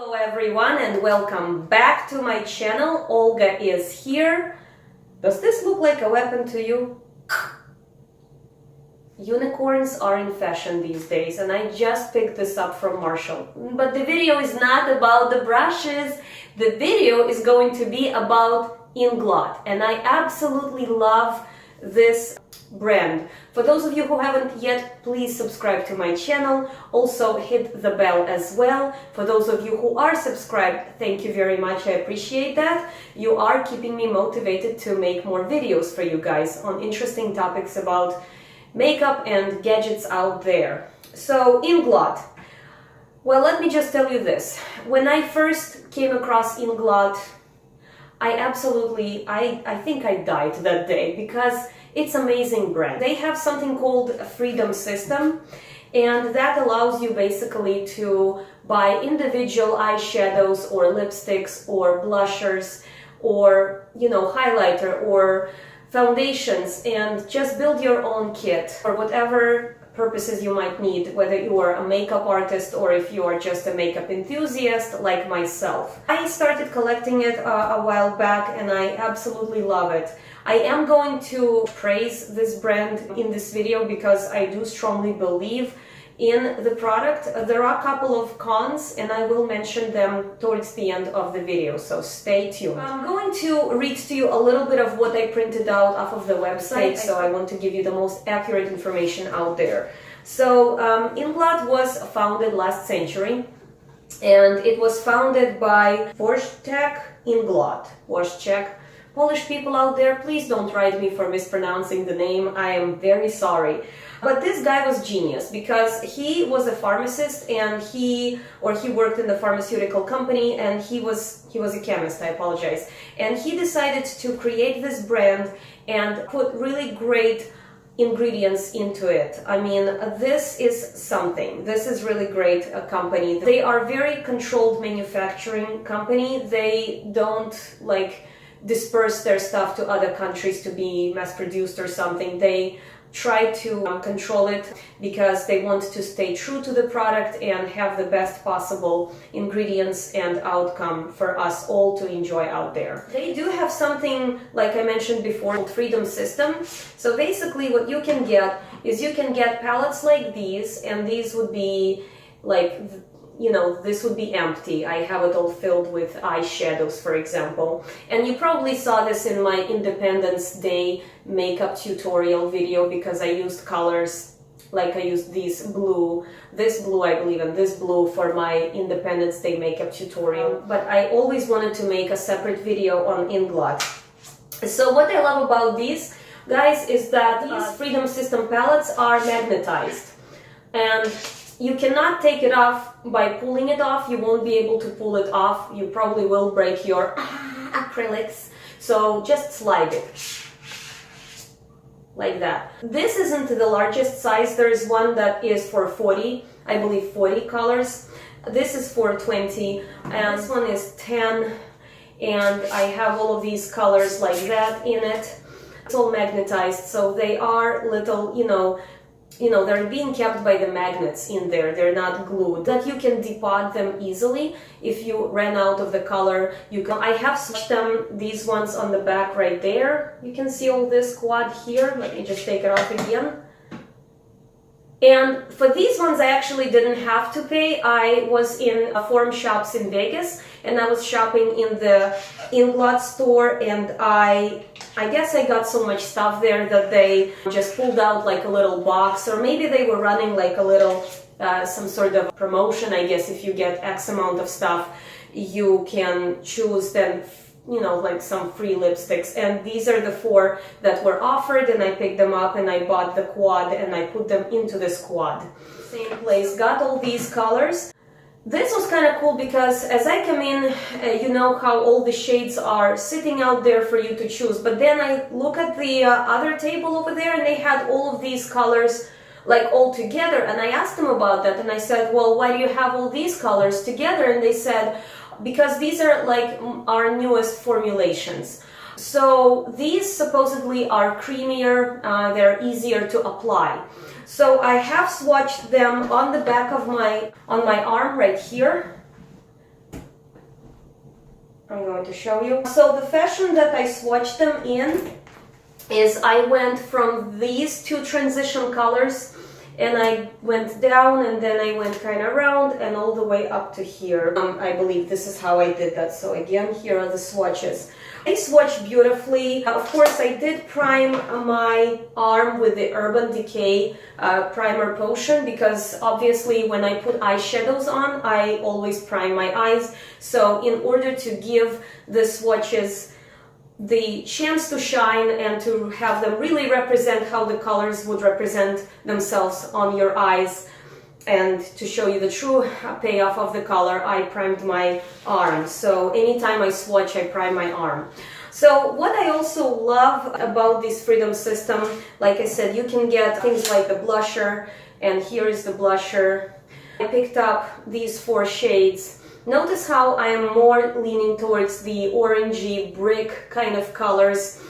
Hello everyone and welcome back to my channel. Olga is here. Does this look like a weapon to you? Unicorns are in fashion these days and I just picked this up from Marshall. But the video is not about the brushes. The video is going to be about Inglot, and I absolutely love this brand. For those of you who haven't yet, please subscribe to my channel. Also hit the bell as well. For those of you who are subscribed, thank you very much. I appreciate that. You are keeping me motivated to make more videos for you guys on interesting topics about makeup and gadgets out there. So Inglot. Well, let me just tell you this. When I first came across Inglot, I think I died that day because it's an amazing brand. They have something called a freedom system, and that allows you basically to buy individual eyeshadows or lipsticks or blushers or, highlighter or foundations and just build your own kit for whatever purposes you might need, whether you are a makeup artist or if you are just a makeup enthusiast like myself. I started collecting it a while back and I absolutely love it. I am going to praise this brand in this video because I do strongly believe in the product. There are a couple of cons and I will mention them towards the end of the video, so stay tuned. I'm going to read to you a little bit of what I printed out off of the website, so I want to give you the most accurate information out there. So Inglot was founded last century, and it was founded by Wojciech Inglot. Wojciech. Polish people out there, please don't write me for mispronouncing the name. I am very sorry. But this guy was genius because he was a pharmacist and he worked in the pharmaceutical company, and he was a chemist, I apologize. And he decided to create this brand and put really great ingredients into it. I mean, this is something. This is really great company. They are very controlled manufacturing company. They don't disperse their stuff to other countries to be mass produced or something. They try to control it because they want to stay true to the product and have the best possible ingredients and outcome for us all to enjoy out there. They do have something, like I mentioned before, called freedom system. So basically what you can get is you can get palettes like these, and these would be this would be empty. I have it all filled with eyeshadows, for example. And you probably saw this in my Independence Day makeup tutorial video because I used colors, like I used this blue I believe, and this blue for my Independence Day makeup tutorial. But I always wanted to make a separate video on Inglot. So what I love about these guys is that these Freedom System palettes are magnetized. And you cannot take it off by pulling it off. You won't be able to pull it off. You probably will break your acrylics. So just slide it like that. This isn't the largest size. There is one that is for 40, I believe 40 colors. This is for 20, and this one is 10. And I have all of these colors like that in it. It's all magnetized, so they are little, they're being kept by the magnets in there. They're not glued. That you can depot them easily. If you ran out of the color, you can. I have swatched them, these ones on the back right there. You can see all this quad here. Let me just take it off again. And for these ones, I actually didn't have to pay. I was in Forum Shops in Vegas, and I was shopping in the Inglot store, and I guess I got so much stuff there that they just pulled out like a little box, or maybe they were running like a little, some sort of promotion. I guess if you get X amount of stuff, you can choose then, like some free lipsticks. And these are the 4 that were offered, and I picked them up and I bought the quad and I put them into this quad. Same place, got all these colors. This was kind of cool because as I come in, you know how all the shades are sitting out there for you to choose. But then I look at the other table over there, and they had all of these colors like all together. And I asked them about that, and I said, well, why do you have all these colors together? And they said, because these are like our newest formulations. So these supposedly are creamier, they're easier to apply. So I have swatched them on the back of my arm right here. I'm going to show you. So the fashion that I swatched them in is I went from these two transition colors and I went down and then I went kind of around and all the way up to here. I believe this is how I did that. So again, here are the swatches. They swatch beautifully. Of course, I did prime my arm with the Urban Decay primer potion because obviously when I put eyeshadows on, I always prime my eyes. So in order to give the swatches the chance to shine and to have them really represent how the colors would represent themselves on your eyes, and to show you the true payoff of the color, I primed my arm. So anytime I swatch, I prime my arm. So what I also love about this Freedom system, like I said, you can get things like the blusher, and here is the blusher. I picked up these 4 shades. Notice how I am more leaning towards the orangey brick kind of colors.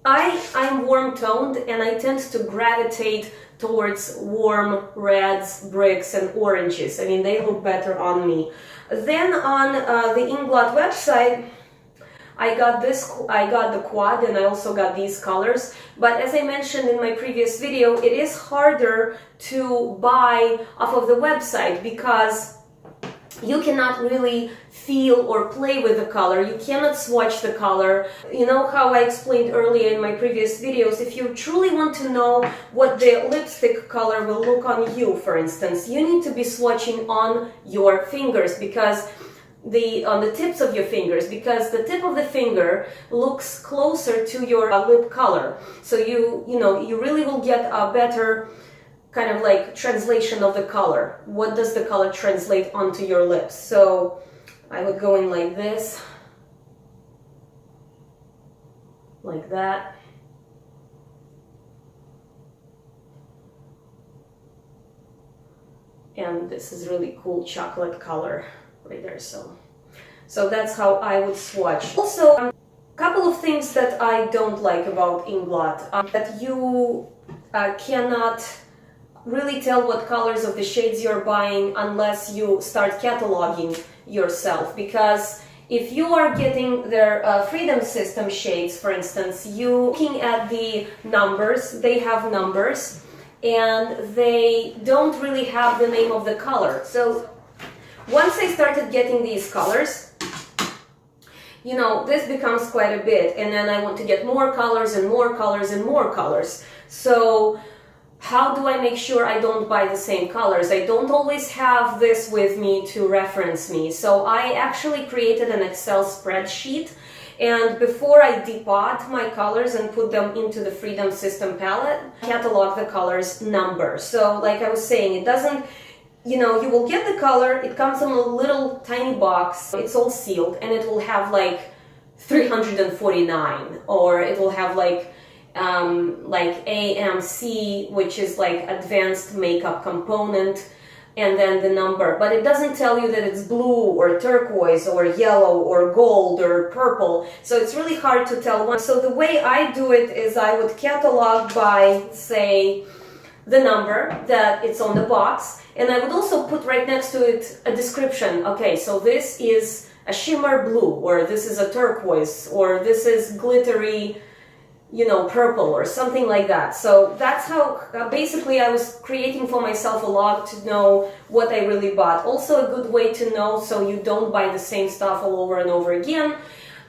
I'm warm toned and I tend to gravitate towards warm reds, bricks and oranges. I mean, they look better on me. Then on the Inglot website, I got the quad and I also got these colors. But as I mentioned in my previous video, it is harder to buy off of the website because you cannot really feel or play with the color. You cannot swatch the color. You know how I explained earlier in my previous videos, if you truly want to know what the lipstick color will look on you, for instance, you need to be swatching on your fingers because on the tips of your fingers, because the tip of the finger looks closer to your lip color. So you really will get a better kind of like translation of the color. What does the color translate onto your lips? So I would go in like this, like that. And this is really cool chocolate color right there. So that's how I would swatch. Also, a couple of things that I don't like about Inglot, that you cannot really tell what colors of the shades you're buying unless you start cataloging yourself, because if you are getting their Freedom System shades, for instance, you looking at the numbers, they have numbers and they don't really have the name of the color. So once I started getting these colors, you know, this becomes quite a bit, and then I want to get more colors and more colors and more colors. So how do I make sure I don't buy the same colors? I don't always have this with me to reference me. So I actually created an Excel spreadsheet, and before I depot my colors and put them into the Freedom System palette, catalog the colors number. So like I was saying, it doesn't, you know, you will get the color, it comes in a little tiny box, it's all sealed, and it will have like 349, or it will have like AMC, which is like advanced makeup component, and then the number, but it doesn't tell you that it's blue or turquoise or yellow or gold or purple, so it's really hard to tell one. So the way I do it is I would catalog by, say, the number that it's on the box, and I would also put right next to it a description. Okay, so this is a shimmer blue, or this is a turquoise, or this is glittery, you know, purple or something like that. So that's how basically I was creating for myself a log to know what I really bought. Also a good way to know, so you don't buy the same stuff all over and over again,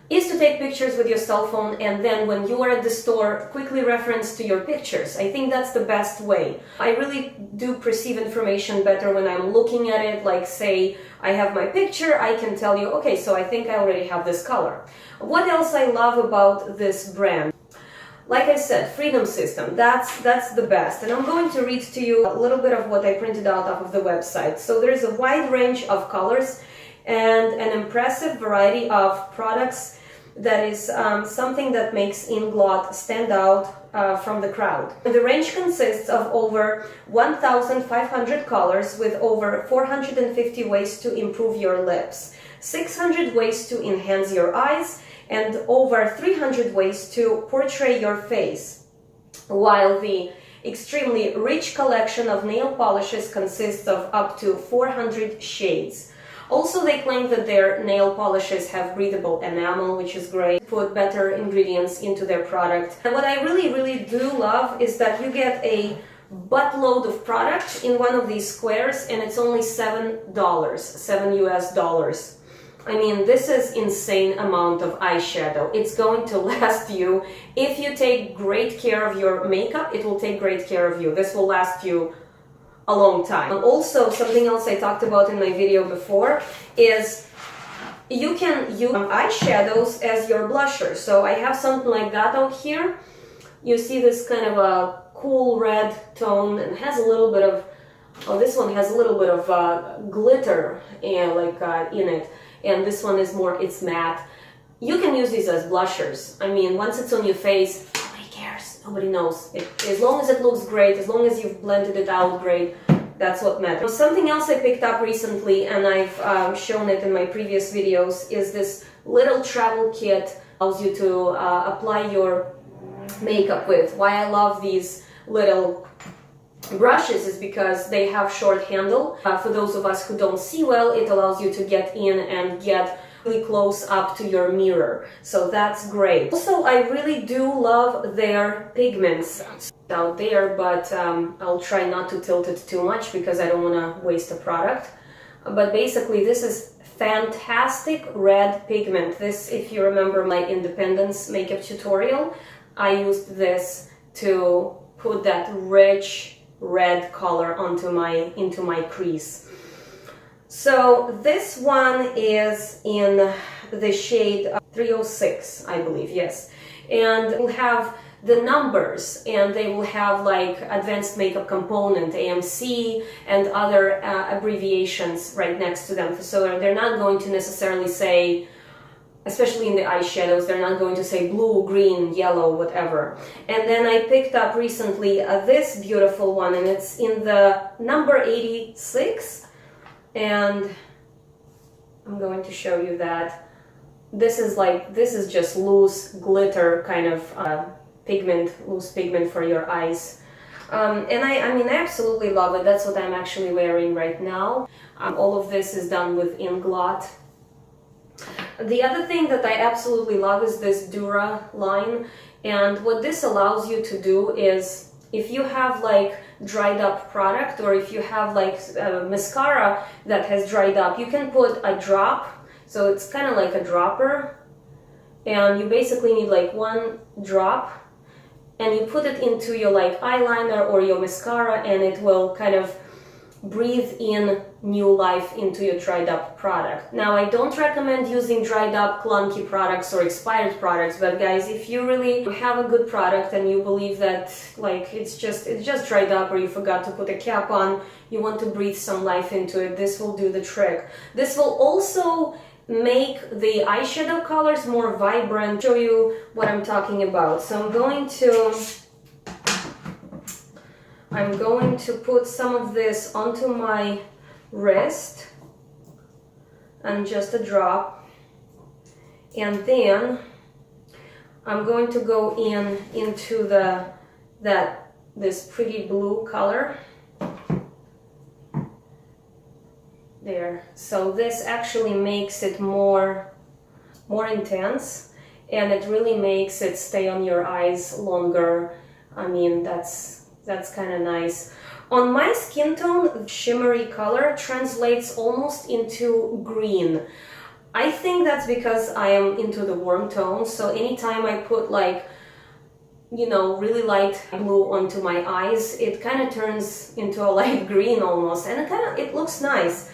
is to take pictures with your cell phone, and then when you are at the store, quickly reference to your pictures. I think that's the best way. I really do perceive information better when I'm looking at it, like say I have my picture, I can tell you, okay, so I think I already have this color. What else I love about this brand? Like I said, Freedom System, that's the best. And I'm going to read to you a little bit of what I printed out off of the website. So there's a wide range of colors and an impressive variety of products. That is something that makes Inglot stand out from the crowd. The range consists of over 1,500 colors with over 450 ways to improve your lips, 600 ways to enhance your eyes, and over 300 ways to portray your face, while the extremely rich collection of nail polishes consists of up to 400 shades. Also, they claim that their nail polishes have breathable enamel, which is great. Put better ingredients into their product. And what I really do love is that you get a buttload of product in one of these squares, and it's only $7, $7 US. I mean, this is insane amount of eyeshadow. It's going to last you. If you take great care of your makeup, it will take great care of you. This will last you a long time. Also, something else I talked about in my video before is you can use eyeshadows as your blusher. So I have something like that out here. You see this kind of a cool red tone, and has a little bit of, oh, this one has a little bit of glitter and in it. And this one is more, it's matte. You can use these as blushers. I mean, once it's on your face, nobody cares, nobody knows. As long as it looks great, as long as you've blended it out great, that's what matters. Something else I picked up recently, and I've shown it in my previous videos, is this little travel kit. Allows you to apply your makeup with. Why I love these little brushes is because they have short handle. For those of us who don't see well, it allows you to get in and get really close up to your mirror. So that's great. Also, I really do love their pigments out there, but I'll try not to tilt it too much because I don't want to waste a product. But basically, this is fantastic red pigment. This, if you remember my Independence makeup tutorial, I used this to put that rich red color into my crease. So this one is in the shade 306, I believe, yes. And we'll have the numbers, and they will have like advanced makeup component, AMC, and other abbreviations right next to them. So they're not going to necessarily say, especially in the eyeshadows, they're not going to say blue, green, yellow, whatever. And then I picked up recently this beautiful one, and it's in the number 86. And I'm going to show you that. This is just loose glitter kind of pigment, loose pigment for your eyes. And I mean, I absolutely love it. That's what I'm actually wearing right now. All of this is done with Inglot. The other thing that I absolutely love is this Dura line, and what this allows you to do is, if you have like dried up product, or if you have like mascara that has dried up, you can put a drop, so it's kind of like a dropper, and you basically need like one drop, and you put it into your like eyeliner or your mascara, and it will kind of breathe in new life into your dried up product. Now, I don't recommend using dried up clunky products or expired products, but guys, if you really have a good product and you believe that like it's just dried up, or you forgot to put a cap on, you want to breathe some life into it, this will do the trick. This will also make the eyeshadow colors more vibrant. Show you what I'm talking about. So I'm going to put some of this onto my wrist, and just a drop, and then I'm going to go into this pretty blue color there. So this actually makes it more intense, and it really makes it stay on your eyes longer. I mean, that's kind of nice. On my skin tone, shimmery color translates almost into green. I think that's because I am into the warm tones, so anytime I put like, you know, really light blue onto my eyes, it kind of turns into a light green almost, and it looks nice.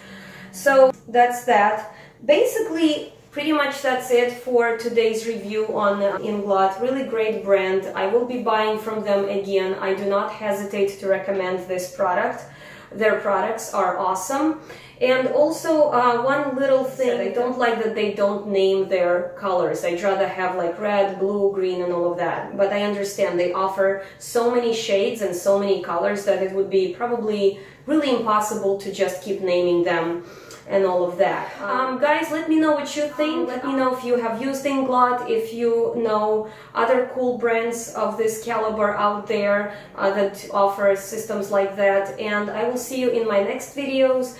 So that's that. Basically, pretty much that's it for today's review on Inglot. Really great brand. I will be buying from them again. I do not hesitate to recommend this product. Their products are awesome. And also, one little thing, I don't like that they don't name their colors. I'd rather have like red, blue, green, and all of that. But I understand they offer so many shades and so many colors that it would be probably really impossible to just keep naming them. and all of that. Guys, let me know what you think. Let me know if you have used Inglot, if you know other cool brands of this caliber out there that offer systems like that. And I will see you in my next videos.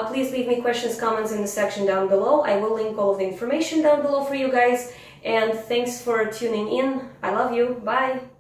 Please leave me questions, comments in the section down below. I will link all of the information down below for you guys. And thanks for tuning in. I love you. Bye.